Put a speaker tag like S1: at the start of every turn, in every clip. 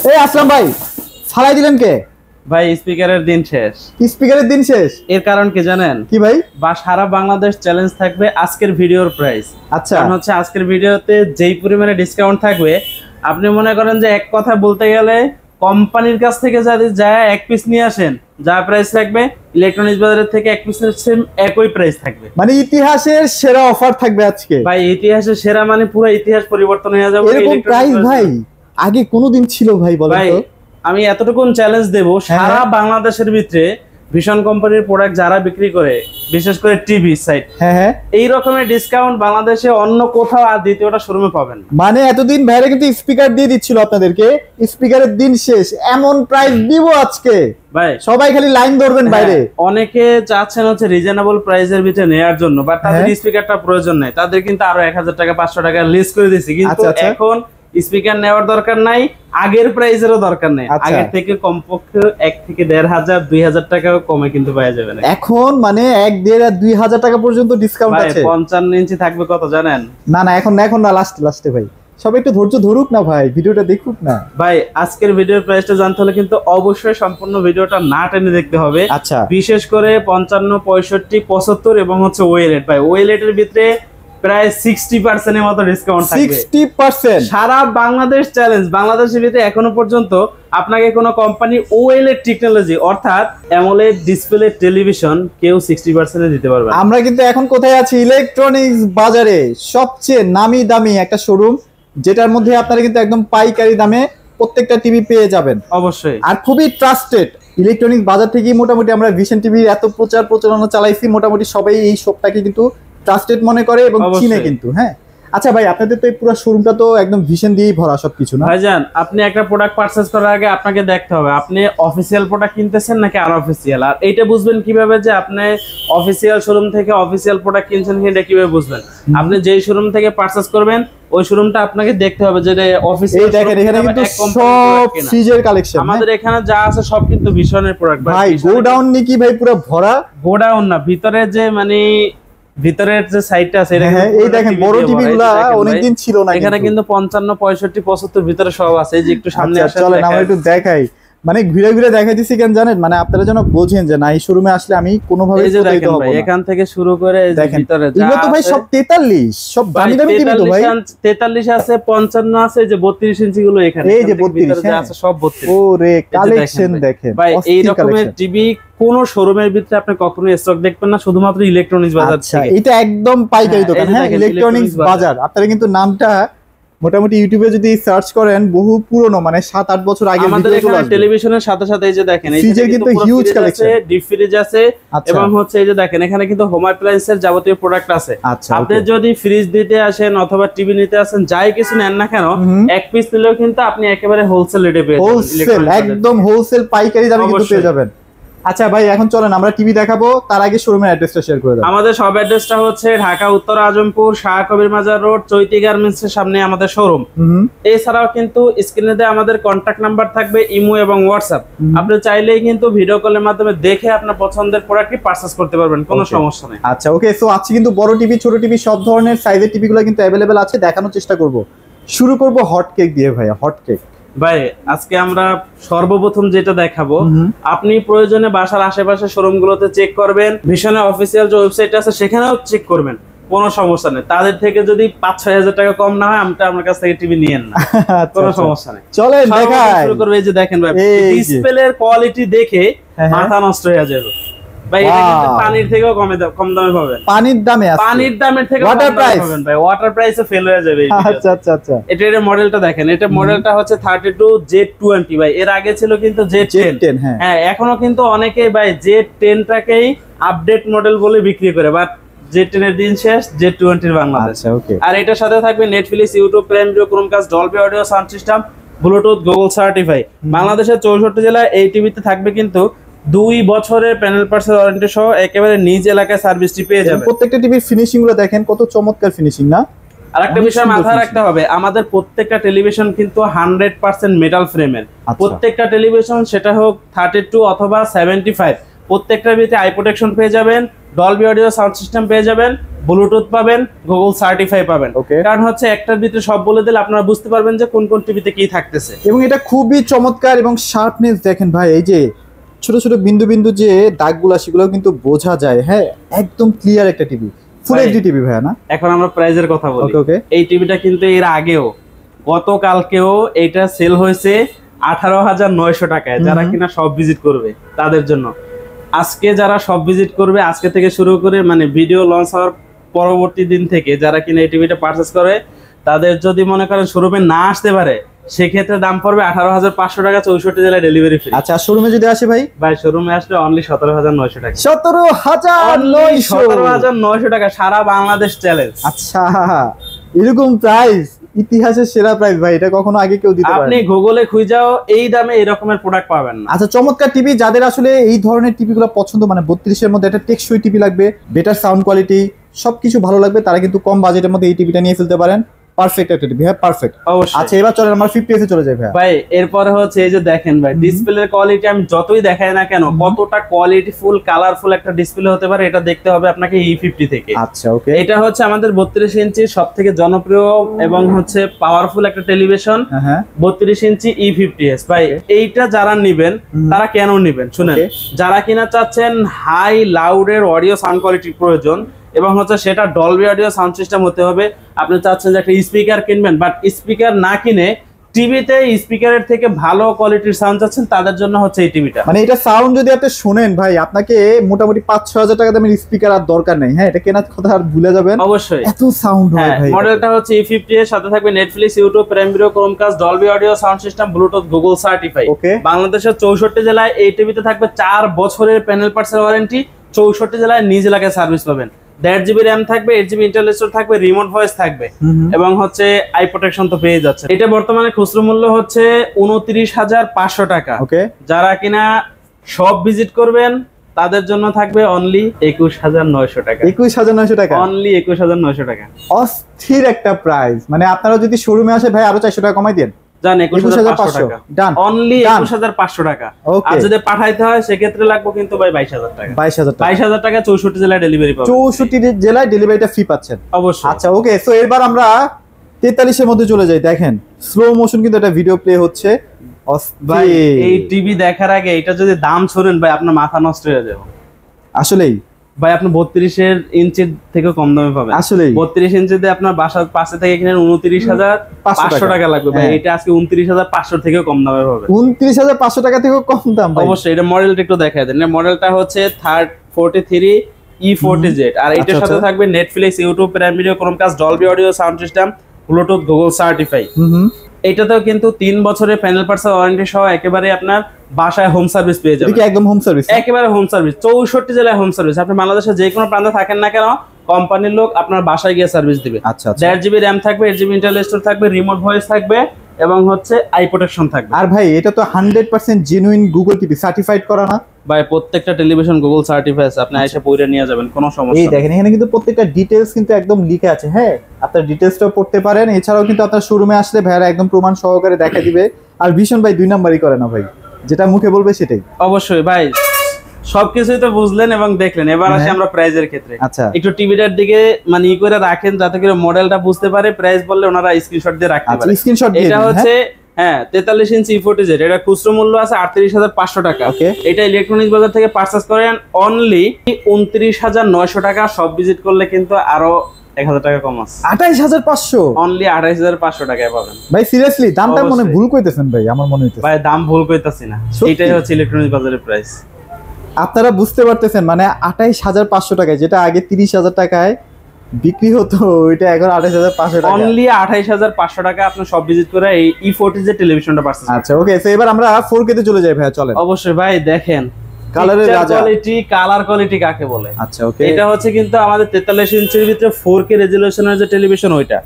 S1: এই আসলাম ভাই, ফালাই দিলেন কে
S2: ভাই? স্পিকারের দিন শেষ।
S1: স্পিকারের দিন শেষ?
S2: এর কারণ কি জানেন?
S1: কি ভাই?
S2: বা সারা বাংলাদেশ চ্যালেঞ্জ থাকবে আজকের ভিডিওর প্রাইস।
S1: আচ্ছা,
S2: কারণ হচ্ছে আজকের ভিডিওতে যেই পরিমাণে ডিসকাউন্ট থাকবে, আপনি মনে করেন যে এক কথা বলতে গেলে কোম্পানির কাছ থেকে যদি যায় এক পিস নিয়ে আসেন, যা প্রাইস থাকবে ইলেকট্রনিক্স বাজারের থেকে এক পিসের সেম একই প্রাইস থাকবে।
S1: মানে ইতিহাসের সেরা অফার থাকবে আজকে
S2: ভাই। ইতিহাসের সেরা মানে পুরো ইতিহাস পরিবর্তন হয়ে যাবে।
S1: এরকম প্রাইস ভাই আগে কোনোদিন ছিল ভাই? বলেন তো।
S2: আমি এতটুকুন চ্যালেঞ্জ দেব, সারা বাংলাদেশের ভিতরে ভীষণ কোম্পানির প্রোডাক্ট যারা বিক্রি করে, বিশেষ করে টিভি সাইট, এই রকমের ডিসকাউন্ট বাংলাদেশে অন্য কোথাও আর দ্বিতীয়টা শোরুমে পাবেন না।
S1: মানে এতদিন ভাইরা কিন্তু স্পিকার দিয়ে দিচ্ছিল আপনাদেরকে, স্পিকারের দিন শেষ, এমন প্রাইস দিব আজকে ভাই সবাই খালি লাইন ধরবেন বাইরে।
S2: অনেকে চাচ্ছেন হচ্ছে রিজনেবল প্রাইসের ভিতরে নেয়ার জন্য, বাট তাদের স্পিকারটা প্রয়োজন নাই, তাদের কিন্তু আরো 1000 টাকা 500 টাকা লিস করে দিয়েছি। কিন্তু এখন স্পিকার নেওয়ার দরকার নাই, আগের প্রাইসেরও দরকার নেই, আগের থেকে কমপক্ষে 1 থেকে 1500 2000 টাকা কমে কিন্তু পাওয়া যাবে না
S1: এখন। মানে 1 1.5 আর 2000 টাকা পর্যন্ত ডিসকাউন্ট আছে।
S2: 55 ইঞ্চি থাকবে কত জানেন?
S1: না না, এখন না, লাস্টে ভাই সবাই একটু ধৈর্য ধরুক না ভাই, ভিডিওটা দেখুক না
S2: ভাই। আজকের ভিডিওর প্রাইসটা জানতে হলে কিন্তু অবশ্যই সম্পূর্ণ ভিডিওটা না টেনে দেখতে হবে।
S1: আচ্ছা,
S2: বিশেষ করে 55 65 75 এবং হচ্ছে ওয়েলেট। ভাই ওয়েলেটের ভিতরে প্রায় 60% এর মতো ডিসকাউন্ট থাকবে।
S1: 60%? সারা
S2: বাংলাদেশ চ্যালেঞ্জ। বাংলাদেশের ভিতরে এখনো পর্যন্ত আপনাকে কোনো কোম্পানি ওএলইডি টেকনোলজি অর্থাৎ অ্যামোলেড ডিসপ্লে টেলিভিশন কেউ 60% এ দিতে পারবে না।
S1: আমরা কিন্তু এখন কোথায় আছি? ইলেকট্রনিক্স বাজারে সবচেয়ে নামি দামি একটা শোরুম, যেটার মধ্যে আপনারা কিন্তু একদম পাইকারি দামে প্রত্যেকটা টিভি পেয়ে যাবেন।
S2: অবশ্যই,
S1: আর খুবই ট্রাস্টেড। ইলেকট্রনিক্স বাজার থেকে মোটামুটি আমরা ভিশন টিভির এত প্রচারণা চালাইছি, মোটামুটি সবাই এই শপটাকে কিন্তু ট্রাস্টেড মনে করে এবং চিনে কিন্তু। হ্যাঁ, আচ্ছা ভাই, আপনাদের তো এই পুরো শোরুমটা তো একদম ভিশন দিয়েই ভরা সবকিছু না
S2: ভাইজান? আপনি একটা প্রোডাক্ট পারচেজ করার আগে আপনাকে দেখতে হবে আপনি অফিসিয়াল প্রোডাক্ট কিনতেছেন নাকি আনঅফিসিয়াল। আর এইটা বুঝবেন কিভাবে যে আপনি অফিসিয়াল শোরুম থেকে অফিসিয়াল প্রোডাক্ট কিনছেন কিনা কিভাবে বুঝবেন? আপনি যেই শোরুম থেকে পারচেজ করবেন ওই শোরুমটা আপনাকে দেখতে হবে যে অফিসিয়াল।
S1: দেখেন এখানে কিন্তু সব ফ্রিজের কালেকশন।
S2: আমাদের এখানে যা আছে সব কিন্তু ভিশনের প্রোডাক্ট
S1: ভাই। গোডাউন নাকি ভাই পুরো ভরা?
S2: গোডাউন না, ভিতরে যে মানে ভিতরের যে সাইডটা আছে,
S1: এই দেখেন বড় টিভিগুলো অনেকদিন ছিল না,
S2: এখানে কিন্তু 55 65 75 ভিতরে সব আছে। এই যে একটু সামনে আসেন,
S1: চলেন আমরা একটু দেখাই। মানে ঘুরে ঘুরে দেখাই দিছি কেন জানেন? মানে আপনারা যেন বোঝেন যে না, এই শোরুমে আসলে আমি কোনোভাবে
S2: এখান থেকে শুরু করে ভিতরে
S1: এগুলো তো ভাই সব 43, সব দামি দামি টিভি তো ভাই।
S2: 43 আছে, 55 আছে, যে 32 ইঞ্চি গুলো এখানে,
S1: এই যে 32
S2: আছে সব 32।
S1: ওরে কালেকশন দেখেন
S2: ভাই। এই রকমের টিভি কোন শোরুমের ভিতরে আপনি কখনো স্টক দেখবেন না, শুধুমাত্র ইলেকট্রনিক্স বাজার থেকে।
S1: এটা একদম পাইকারি দোকান। হ্যাঁ, ইলেকট্রনিক্স বাজার। আপনারা কিন্তু নামটা মোটামুটি ইউটিউবে যদি সার্চ করেন, বহু পুরনো, মানে 7-8 বছর আগে
S2: আমাদের এখানে টেলিভিশনের সাথে সাথে এই যে দেখেন
S1: ফ্রিজের কিন্তু হিউজ কালেকশন,
S2: ডিপ ফ্রিজ আছে এবং হচ্ছে এই যে দেখেন এখানে কিন্তু হোম অ্যাপ্লায়েন্সের যাবতীয় প্রোডাক্ট আছে। আপনি যদি ফ্রিজ দিতে আসেন অথবা টিভি নিতে আসেন, যাই কিছু নেন না কেন, এক পিস নিলেও কিন্তু আপনি একেবারে হোলসেল রেটে পেয়ে যাবেন।
S1: হোলসেল, একদম হোলসেল পাইকারি দামে কিন্তু পেয়ে যাবেন। আচ্ছা ভাই, এখন চলেন আমরা টিভি দেখাবো, তার আগে শোরুমের অ্যাড্রেসটা শেয়ার করে দেন।
S2: আমাদের সব অ্যাড্রেসটা হচ্ছে ঢাকা উত্তর আজমপুর শাহ কবির মাজার রোড, চৈতি গার্মেন্টস এর সামনে আমাদের শোরুম। এছাড়াও কিন্তু স্ক্রিনে দেওয়া আমাদের কন্টাক্ট নাম্বার থাকবে, ইমো এবং হোয়াটসঅ্যাপ। আপনি চাইলেই কিন্তু ভিডিও কলের মাধ্যমে দেখে আপনার পছন্দের প্রোডাক্টটি পারচেজ করতে পারবেন, কোনো সমস্যা নেই।
S1: আচ্ছা ওকে, সো আজকে কিন্তু বড় টিভি ছোট টিভি সব ধরনের সাইজের টিভিগুলো কিন্তু অ্যাভেলেবেল আছে, দেখানোর চেষ্টা করব। শুরু করব হট কেক দিয়ে ভাই। হট কেক
S2: ভাই, আজকে আমরা সর্বপ্রথম যেটা দেখাবো, আপনি প্রয়োজনে বাসার আশেপাশে শোরুম গুলোতে চেক করবেন, ভিশনের অফিসিয়াল যে ওয়েবসাইট আছে সেখানেও চেক করবেন, কোনো সমস্যা নেই। তাদের থেকে যদি 5-6 হাজার টাকা কম না হয়, আমরা আমার কাছ থেকে টিভি নিয়েন না, কোনো সমস্যা নেই।
S1: চলেন দেখাই।
S2: শুরু করব। এই যে দেখেন ভাই, ডিসপ্লের কোয়ালিটি দেখে মাথা নষ্ট হয়ে যাবে ভাই। এটা কিন্তু পানির থেকেও কম দামে পাবেন।
S1: পানির দামে আছে?
S2: পানির দামের থেকে
S1: ওয়াটার প্রাইস
S2: পাবেন ভাই। ওয়াটার প্রাইসে ফেল হয়ে যাবে।
S1: আচ্ছা আচ্ছা আচ্ছা।
S2: এটার মডেলটা দেখেন, এটা মডেলটা হচ্ছে 32Z20 ভাই। এর আগে ছিল কিন্তু Z10। হ্যাঁ, এখনো কিন্তু অনেকেই ভাই Z10টাকেই আপডেট মডেল বলে বিক্রি করে, বাট Z10 এর দিন শেষ, Z20 এর বাংলাদেশ। আর এটার সাথে থাকবে Netflix, YouTube, prime video, Chromecast, Dolby audio sound system, Bluetooth, Google certify. বাংলাদেশের 64 জেলায় এই টিভিতে থাকবে কিন্তু 2 বছরের প্যানেল পার্সেল ওয়ারেন্টি সহ একেবারে নিজ এলাকায় সার্ভিসটি পেয়ে যাবেন।
S1: প্রত্যেকটা টিভির ফিনিশিং গুলো দেখেন কত চমৎকার ফিনিশিং না?
S2: আরেকটা বিষয় মাথায় রাখতে হবে, আমাদের প্রত্যেকটা টেলিভিশন কিন্তু 100% মেটাল ফ্রেমের। প্রত্যেকটা টেলিভিশন, সেটা হোক 32 অথবা 75, প্রত্যেকটার ভিতরে আই প্রোটেকশন পেয়ে যাবেন, ডলবি অডিও সাউন্ড সিস্টেম পেয়ে যাবেন, ব্লুটুথ পাবেন, গুগল সার্টিফাই পাবেন। কারণ হচ্ছে একটার ভিতরে সব বলে দিলে আপনারা বুঝতে পারবেন যে কোন কোন টিভিতে কি থাকতেছে।
S1: এবং এটা খুবই চমৎকার এবং শার্পনেস দেখেন ভাই, এই যে ছোট ছোট বিন্দু বিন্দু যে দাগগুলো সেগুলো কিন্তু বোঝা যায়। হ্যাঁ, একদম ক্লিয়ার একটা টিভি, ফুল এইচডি টিভি ভাই না?
S2: এখন আমরা প্রাইজের কথা বলি। এই টিভিটা কিন্তু এর আগেও গতকালকেও এইটা সেল হয়েছে 18,900 টাকায়। যারা কিনা সব ভিজিট করবে তাদের জন্য। আজকে যারা সব ভিজিট করবে, আজকে থেকে শুরু করে মানে ভিডিও লঞ্চ হওয়ার পরবর্তী দিন থেকে যারা কিনা এই টিভিটা পারচেজ করে, তাদের যদি মনে করেন শোরুমে না আসতে পারে, সেক্ষেত্রে দাম পড়বে 18,500 টাকা, 64 জেলায় ডেলিভারি ফ্রি।
S1: আচ্ছা, শোরুমে যদি আসে ভাই?
S2: ভাই শোরুমে আসলে অনলি 17,900 টাকা।
S1: 17,900
S2: টাকা, সারা বাংলাদেশ চ্যালেঞ্জ।
S1: আচ্ছা, এরকম প্রাইস ইতিহাসের সেরা প্রাইস ভাই, এটা কখনো আগে কেউ দিতে পারেনি।
S2: আপনি গুগলে খুঁজাও এই দামে এই রকমের প্রোডাক্ট পাবেন না।
S1: আচ্ছা, চমৎকার টিভি। যাদের আসলে এই ধরনের টিভিগুলো পছন্দ, মানে 32 এর মধ্যে একটা টেকসই টিভি লাগবে, বেটার সাউন্ড কোয়ালিটি, সবকিছু ভালো লাগবে, তারা কিন্তু কম বাজেটের মধ্যে এই টিভিটা নিয়ে ফেলতে পারেন। পারফেক্ট একটা টিভি, হ্যাঁ পারফেক্ট।
S2: অবশ্যই।
S1: আচ্ছা, এবার চলেন আমরা 50s এ চলে যাই ভাই।
S2: ভাই এরপরে হচ্ছে এই যে দেখেন ভাই, ডিসপ্লের কোয়ালিটি আমি যতই দেখাই না কেন, কতটা কোয়ালিটিফুল কালারফুল একটা ডিসপ্লে হতে পারে এটা দেখতে হবে আপনাকে E50 থেকে।
S1: আচ্ছা, ওকে।
S2: এটা হচ্ছে আমাদের 32 ইঞ্চি সবথেকে জনপ্রিয় এবং হচ্ছে পাওয়ারফুল একটা টেলিভিশন। 32 ইঞ্চি E50s। ভাই এইটা যারা নেবেন তারা কেন নেবেন শুনেন। যারা কিনা চাচ্ছেন হাই লাউডের অডিও সাউন্ড কোয়ালিটির প্রয়োজন এবং হচ্ছে সেটা ডলবি অডিও সাউন্ড সিস্টেম হতে হবে, আপনি চাচ্ছেন যে একটা স্পিকার কিনবেন, বাট স্পিকার না কিনে টিভিতে স্পিকারের থেকে ভালো কোয়ালিটির সাউন্ড চাচ্ছেন, তাদের জন্য হচ্ছে এই টিভিটা।
S1: মানে এটা সাউন্ড যদি আপনি শুনেন ভাই, আপনাকে মোটামুটি 5-6 হাজার টাকা দামের স্পিকার আর দরকার নেই। হ্যাঁ, এটা কেনার কথা আর ভুলে যাবেন।
S2: অবশ্যই,
S1: এত সাউন্ড হয় ভাই।
S2: মডেলটা হচ্ছে E50 এর সাথে থাকবে Netflix, YouTube, prime video, Chromecast, Dolby audio sound system, Bluetooth, Google certify. বাংলাদেশের 64 জেলায় এই টিভিতে থাকবে 4 বছরের প্যানেল পার্টসের ওয়ারেন্টি। 64 জেলায় নিজ এলাকায় সার্ভিস পাবেন। 1.5 GB র্যাম থাকবে, 8 GB ইন্টারনাল স্টোরেজ থাকবে, রিমোট ভয়েস থাকবে এবং হচ্ছে আই প্রোটেকশন তো পেয়ে যাচ্ছে। এটা বর্তমানে খুচরো মূল্য হচ্ছে 29,500 টাকা। যারা কিনা সব ভিজিট করবেন তাদের জন্য থাকবে অনলি 21,900 টাকা।
S1: 21,900 টাকা,
S2: অনলি 21,900 টাকা।
S1: অস্থির একটা প্রাইস। মানে আপনারা যদি শোরুমে আসে ভাই, আরো 400 টাকা কমাই দেন।
S2: জান 21,500 টাকা, ডান, অনলি 21,500 টাকা। আর যদি পাঠাইতে হয় সেক্ষেত্রে লাগবে কিন্তু ভাই 22,000 টাকা। 22,000 টাকা 64 জেলায় ডেলিভারি পাবেন। 64 জেলায় ডেলিভারিটা ফ্রি পাচ্ছেন অবশ্যই। আচ্ছা, ওকে। সো এবার আমরা 43 এর মধ্যে চলে যাই। দেখেন স্লো মোশন কিন্তু একটা ভিডিও প্লে হচ্ছে। ভাই এই টিভি দেখার আগে এটা যদি দাম শুনেন ভাই, আপনার মাথা নষ্ট হয়ে যাবে আসলেই। ভাই আপনি 32 ইঞ্চির থেকে কম দামে পাবেন। আসলে 32 ইঞ্চিতে আপনার বাসার পাশে থেকে কিনেন 29,500 টাকা লাগবে ভাই। এটা আজকে 29,500 থেকে কম দামে পাবেন।
S1: 29,500 টাকা থেকে কম দাম ভাই।
S2: অবশ্যই। এটা মডেলটা একটু দেখায় দেন। মডেলটা হচ্ছে 43 E40Z। আর এটার সাথে থাকবে Netflix, YouTube, prime video, Chromecast, Dolby audio sound system, Bluetooth, Google certify. এটাতেও কিন্তু 3 বছরের প্যানেল পার্টসের ওয়ারেন্টি সহ একেবারে আপনার বাসায় হোম সার্ভিস পেয়ে যাবেন। এটা একদম হোম সার্ভিস, একেবারে হোম সার্ভিস। 64 জেলায় হোম সার্ভিস। আপনি বাংলাদেশের যে কোনো প্রান্তে থাকেন না কেন, কোম্পানির লোক আপনার বাসায় গিয়ে সার্ভিস দিবে। 1.5 GB র্যাম থাকবে, 8 GB ইন্টারনাল স্টোরেজ থাকবে, রিমোট ভয়েস থাকবে এবং হচ্ছে আই প্রোটেকশন থাকবে।
S1: আর ভাই এটা তো 100% জেনুইন গুগল টিভি সার্টিফাইড করা না
S2: ভাই? প্রত্যেকটা টেলিভিশন গুগল সার্টিফাইড, আপনি এসে পড়ে নিয়ে যাবেন, কোনো সমস্যা নেই।
S1: এই দেখেন এখানে কিন্তু প্রত্যেকটা ডিটেইলস কিন্তু একদম লিখে আছে। হ্যাঁ, আপনার ডিটেইলসটাও পড়তে পারেন। এছাড়াও কিন্তু আপনার শোরুমে আসলে ভাইরা একদম প্রমাণ সহকারে দেখা দিবে। আর ভীষণ ভাই 2 নাম্বারই করে না ভাই, যেটা মুখে বলবে সেটাই।
S2: অবশ্যই ভাই, সবকিছুই তো বুঝলেন এবং দেখলেন। এবার আসি আমরা প্রাইজের ক্ষেত্রে।
S1: আচ্ছা,
S2: একটু টিভিটার দিকে মানে ই করে রাখেন যাতে করে মডেলটা বুঝতে পারে। প্রাইস বললে ওনারা স্ক্রিনশট দিয়ে রাখতে পারে।
S1: স্ক্রিনশট দিয়ে
S2: এটা হচ্ছে 43 ইঞ্চি E40Z। এটা খুচরো মূল্য আছে 38,500 টাকা। এটা ইলেকট্রনিক্স বাজার থেকে পারচেজ করেন অনলি 29,900 টাকা। সব ভিজিট করলে কিন্তু আরো 1,000 টাকা কম আছে।
S1: 28,500,
S2: অনলি 28,500 টাকায় পাবেন
S1: ভাই। সিরিয়াসলি দামটা মনে ভুল কইতেছেন ভাই, আমার মনে হইতেছে
S2: ভাই দাম ভুল কইতাছি না, এটাই হচ্ছে ইলেকট্রনিক্স বাজারের প্রাইস।
S1: আপনারা বুঝতে পারতেছেন, মানে 28,500 টাকায়, যেটা আগে 30,000 টাকায় বিক্রি হতো, ওইটা এখন 28,500 টাকা।
S2: অনলি 28,500 টাকা আপনি সব ভিজিট করে এই E40Z টেলিভিশনটা পাচ্ছেন।
S1: আচ্ছা, ওকে। সো এবার আমরা 4K তে চলে যাই ভাই, চলেন।
S2: অবশ্যই ভাই, দেখেন
S1: কালারের রাজা,
S2: কালার কোয়ালিটি কাকে বলে।
S1: আচ্ছা, ওকে।
S2: এটা হচ্ছে কিন্তু আমাদের 43 ইঞ্চির ভিতরে 4K রেজোলিউশনের যে টেলিভিশন ওইটা।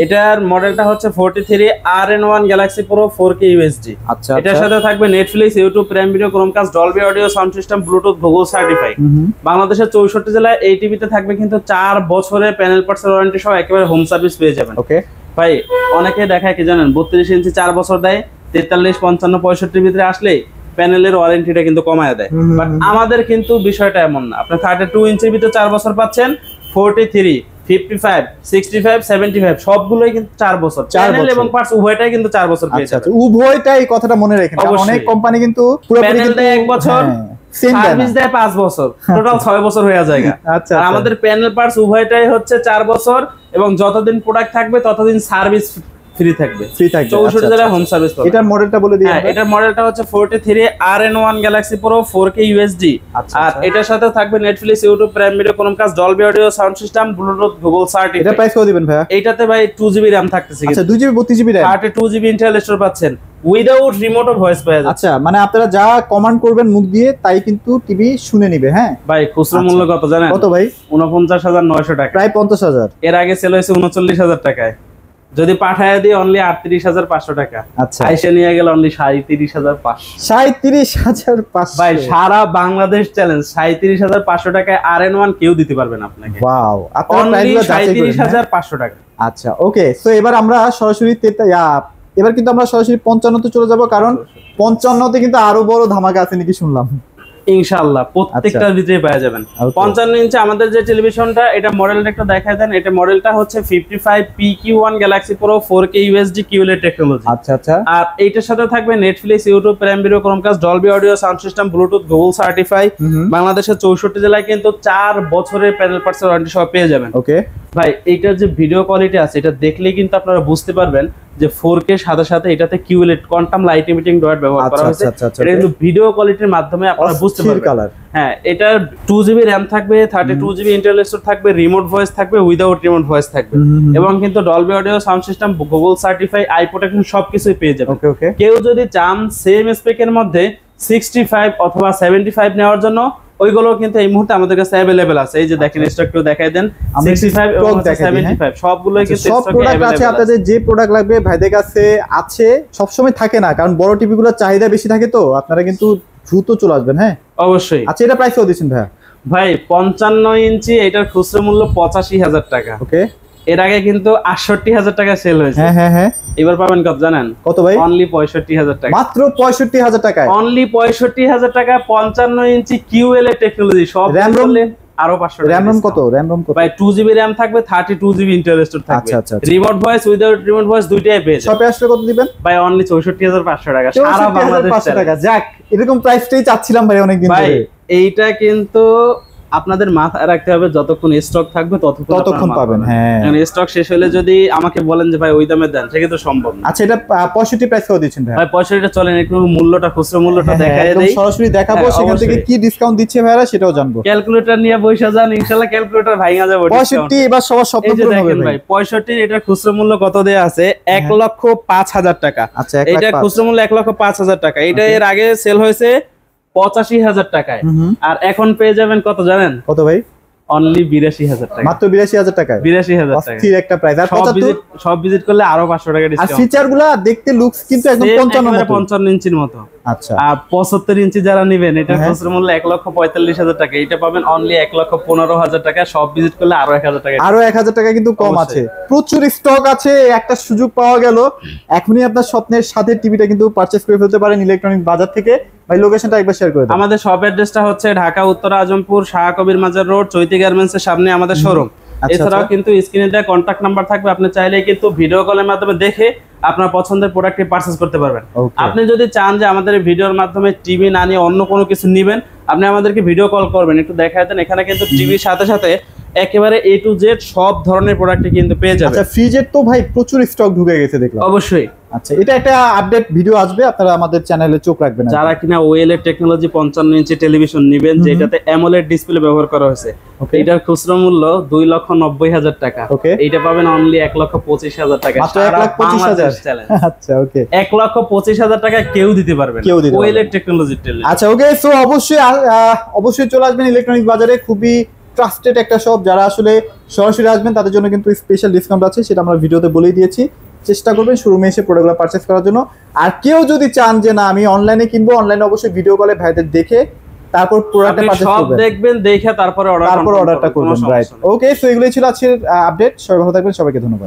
S2: এটার মডেলটা হচ্ছে 43 RN1 Galaxy Pro 4K UHD।
S1: আচ্ছা,
S2: এটার সাথে থাকবে Netflix, YouTube, prime video, Chromecast, Dolby audio sound system, Bluetooth, Google certify. বাংলাদেশের 64 জেলায় এই টিভিতে থাকবে কিন্তু 4 বছরের প্যানেল পার্টসের ওয়ারেন্টি সহ একেবারে হোম সার্ভিস পেয়ে যাবেন। ওকে ভাই, অনেকে দেখায় কি জানেন, 32 ইঞ্চি 4 বছর দেয়, 43, 55, 65 ভিতরে আসলে প্যানেলের ওয়ারেন্টিটা কিন্তু কমায় দেয়। বাট আমাদের কিন্তু বিষয়টা এমন না, আপনি 32 ইঞ্চির ভিতরে 4 বছর পাচ্ছেন, 43, 55, 65, 75 সবগুলোই কিন্তু 4 বছর, প্যানেল এবং পার্টস উভয়টাই কিন্তু 4 বছর পেয়ে যাবেন।
S1: উভয়টাই, কথাটা মনে রাখেন, অনেক কোম্পানি কিন্তু পুরোপুরি কিন্তু
S2: 1 বছর সার্ভিস দেয়, 5 বছর, টোটাল 6 বছর হয়ে যায়।
S1: আচ্ছা,
S2: আর আমাদের প্যানেল পার্টস উভয়টাই হচ্ছে 4 বছর, এবং যতদিন প্রোডাক্ট থাকবে ততদিন সার্ভিস ফ্রি থাকবে। 64 জেলায় হোম সার্ভিস পাবেন।
S1: এটার মডেলটা বলে দিন।
S2: হ্যাঁ, এটার মডেলটা হচ্ছে 43 RN1 Galaxy Pro 4K UHD। আর এটার সাথে থাকবে Netflix, YouTube, prime video, Chromecast, Dolby audio sound system, Bluetooth, Google certified.
S1: এটা প্রাইস কত দিবেন ভাই?
S2: এইটাতে ভাই 2GB RAM থাকতেছে।
S1: আচ্ছা, 2GB 32GB RAM,
S2: 32GB Intel store পাচ্ছেন, উইদাউট রিমোট ভয়েস পাওয়া যাচ্ছে।
S1: আচ্ছা, মানে আপনারা যা কমান্ড করবেন মুখ দিয়ে তাই কিন্তু টিভি শুনে নিবে। হ্যাঁ
S2: ভাই, খুচরো মূল্য কত জানেন?
S1: কত ভাই?
S2: 49,900 টাকা,
S1: প্রায় 50,000।
S2: এর আগে সেল হয়েছে 39,000 টাকায়, যদি পাঠায় দিই অনলি 38,500 টাকা।
S1: আচ্ছা,
S2: আইসে নিয়ে গেল অনলি 37,500।
S1: 37,500
S2: ভাই, সারা বাংলাদেশ চ্যালেঞ্জ, 37,500 টাকায় RN1 কেউ দিতে পারবে না আপনাকে।
S1: ওয়াও,
S2: অনলি 37,500 টাকা।
S1: আচ্ছা, ওকে, সো এবার আমরা সরাসরি এবার কিন্তু আমরা সরাসরি 55 তে চলে যাব, কারণ 55 তে কিন্তু আরো বড় ধামাকা আছে নাকি শুনলাম।
S2: ইনশাআল্লাহ প্রত্যেকটার ভিতরে পেয়ে যাবেন। 55 ইঞ্চি আমাদের যে টেলিভিশনটা, এটা মডেলটা একটু দেখায় দেন। এটা মডেলটা হচ্ছে 55 PQ1 Galaxy Pro 4K UHD QLED technology.
S1: আচ্ছা আচ্ছা।
S2: আর এইটার সাথে থাকবে Netflix, YouTube, prime video, Chromecast, Dolby audio sound system, Bluetooth, Google certify. বাংলাদেশের 64 জেলায় কিন্তু 4 বছরের প্যানেল পার্টসের ওয়ারেন্টি সহ পেয়ে যাবেন।
S1: ওকে
S2: ভাই, এইটার যে ভিডিও কোয়ালিটি আছে, এটা দেখলেই কিন্তু আপনারা বুঝতে পারবেন যে 4K সাথে সাথে এটাতে QLED quantum light emitting dot ব্যবহার করা হয়েছে। এটা কিন্তু ভিডিও কোয়ালিটির মাধ্যমে আপনারা বুঝতে পারবেন। হ্যাঁ, এটা 2GB RAM থাকবে, 32GB ইন্টেল স্টোর থাকবে, রিমোট ভয়েস থাকবে, উইদাউট রিমোট ভয়েস থাকবে, এবং কিন্তু Dolby audio sound system, Google certify, I protection সবকিছুই পেয়ে যাবেন। কেউ যদি চান সেম স্পেকের মধ্যে 65 অথবা 75 নেওয়ার জন্য, ওইগুলো কিন্তু এই মুহূর্তে আমাদের কাছে अवेलेबल আছে। এই যে দেখেন, স্টক একটু দেখাই দেন, 65 এবং 75 সবগুলোই কিন্তু
S1: সব প্রোডাক্ট আছে। আপনাদের যে প্রোডাক্ট লাগবে ভাইদের কাছে আছে, সব সময় থাকে না, কারণ বড় টিভি গুলোর চাহিদা বেশি থাকে, তো আপনারা কিন্তু দ্রুত চলে আসবেন। হ্যাঁ,
S2: অবশ্যই।
S1: আচ্ছা, এটা প্রাইস কত দিচ্ছেন ভাই?
S2: ভাই, 55 ইঞ্চি এটার খুচরা মূল্য 85,000 টাকা।
S1: ওকে,
S2: এর আগে কিন্তু 68,000 টাকা সেল হয়েছে।
S1: হ্যাঁ হ্যাঁ হ্যাঁ।
S2: এবার পাবেন কত জানেন?
S1: কত ভাই?
S2: অনলি 65,000 টাকা।
S1: মাত্র 65,000 টাকায়,
S2: অনলি 65,000 টাকা। 55 ইঞ্চি QLED টেকনোলজি, সব
S1: RAM
S2: আরো 500 টাকা।
S1: RAM কত? RAM কত
S2: ভাই, 2GB RAM থাকবে, 32GB ইন্টেল স্টোর থাকবে।
S1: আচ্ছা আচ্ছা।
S2: Remote voice, without remote voice দুইটাই পেয়ে যাবেন।
S1: শপে আসলে কত দিবেন
S2: ভাই? অনলি 64,500 টাকা, সারা বাংলাদেশ
S1: টাকা। যাক, এরকম প্রাইসটাই চাচ্ছিলাম ভাই অনেকদিন ধরে।
S2: ভাই, এইটা কিন্তু আপনাদের মাথায় রাখতে হবে, যতক্ষণ স্টক থাকবে ততক্ষণ
S1: পাবেন। হ্যাঁ,
S2: কারণ স্টক শেষ হলে যদি আমাকে বলেন যে ভাই ওই দামে দেন, সেটা তো সম্ভব না।
S1: আচ্ছা, এটা 65 প্রাইস কত দিচ্ছেন ভাই?
S2: ভাই, 65টা চলেন একটু মূল্যটা, খুচরা মূল্যটা দেখায় দেই,
S1: সরাসরি দেখাবো, সেখান থেকে কি ডিসকাউন্ট দিচ্ছে ভাইরা সেটাও জানবো।
S2: ক্যালকুলেটর নিয়ে বসে যান, ইনশাআল্লাহ ক্যালকুলেটর ভাঙা যাবে।
S1: 65 এবার সবার স্বপ্ন পূরণ হবে ভাই।
S2: 65 এটা খুচরা মূল্য কত দেয়া আছে? 1,05,000 টাকা।
S1: আচ্ছা,
S2: এটা খুচরা মূল্য 1,05,000 টাকা। এটা এর আগে সেল হয়েছে 85,000 টাকায়, আর এখন পেয়ে যাবেন কত জানেন?
S1: কত ভাই?
S2: অনলি 82,000 টাকা।
S1: মাত্র 82,000 টাকায়,
S2: 82,000 টাকা।
S1: অস্থির একটা প্রাইস। আর
S2: সব ভিজিট করলে আরো 500 টাকা
S1: আর
S2: ডিসকাউন্ট।
S1: ফিচারগুলো দেখতে লুকস কিন্তু একদম
S2: 55 ইঞ্চির মতো।
S1: আচ্ছা,
S2: আর 75 ইঞ্চি যারা নেবেন, এটা খুচরা মূল্য 1,45,000 টাকা। এটা পাবেন অনলি 1,15,000 টাকা। সব ভিজিট করলে আরো 1,000 টাকা,
S1: আরো 1,000 টাকা কিন্তু কম আছে। প্রচুর স্টক আছে, একটা সুযোগ পাওয়া গেল। এখনই আপনার স্বপ্নের সাথে টিভিটা কিন্তু পারচেজ করে ফেলতে পারেন ইলেকট্রনিক বাজার থেকে। ভাই, লোকেশনটা একবার শেয়ার করে দেন।
S2: আমাদের শপ অ্যাড্রেসটা হচ্ছে ঢাকা উত্তর আজমপুর, শাহ কবির মাজার রোড, চৈতি গার্মেন্টস এর সামনে আমাদের শোরুম। এছাড়াও কিন্তু স্ক্রিনে দেওয়া কন্টাক্ট নাম্বার থাকবে, আপনি চাইলে কিন্তু ভিডিও কলের মাধ্যমে দেখে আপনার পছন্দের প্রোডাক্টটি পারচেজ করতে পারবেন। আপনি যদি চান যে আমাদের ভিডিওর মাধ্যমে টিভি না নিয়ে অন্য কোনো কিছু নেবেন, আপনি আমাদেরকে ভিডিও কল করবেন, একটু দেখায় দেন। এখানে কিন্তু টিভির সাথে সাথে একেবারে A to Z সব ধরনের প্রোডাক্টই কিন্তু পেয়ে যাবেন।
S1: আচ্ছা, ফ্রিজের তো ভাই প্রচুর স্টক ঢুকে গেছে দেখলাম।
S2: অবশ্যই।
S1: আচ্ছা, এটা একটা আপডেট ভিডিও আসবে, আপনারা আমাদের চ্যানেলে চোখ রাখবেন।
S2: যারা কিনা OLED টেকনোলজি 55 ইঞ্চি টেলিভিশন নেবেন, যেটাতে AMOLED ডিসপ্লে ব্যবহার করা হয়েছে, এটার খুচরা মূল্য 2,90,000 টাকা। এইটা পাবেন অনলি 1,25,000 টাকা।
S1: মাত্র 1,25,000। আচ্ছা, ওকে,
S2: 1,25,000 টাকা কেউ দিতে পারবে না OLED টেকনোলজি টেলিভিশন।
S1: আচ্ছা, ওকে, সো অবশ্যই চলে আসবেন ইলেকট্রনিক বাজারে। খুবই ট্রাস্টেড একটা শপ। যারা আসলে সরাসরি আসবেন তাদের জন্য কিন্তু স্পেশাল ডিসকাউন্ট আছে, সেটা আমরা ভিডিওতে বলেই দিয়েছি। চেষ্টা করবেন শোরুমে এসে প্রোডাক্টগুলো পারচেজ করার জন্য। আর কেউ যদি চান যে না আমি অনলাইনে কিনবো, অনলাইনে অবশ্যই ভিডিও কলে ভাইদের দেখে তারপর প্রোডাক্টটা পারচেজ করবেন,
S2: দেখবেন, দেখে তারপরে অর্ডারটা করবেন।
S1: রাইট, ওকে, সো এগুলোই ছিল আজকের আপডেট। সবাই ভালো থাকবেন, সবাইকে ধন্যবাদ।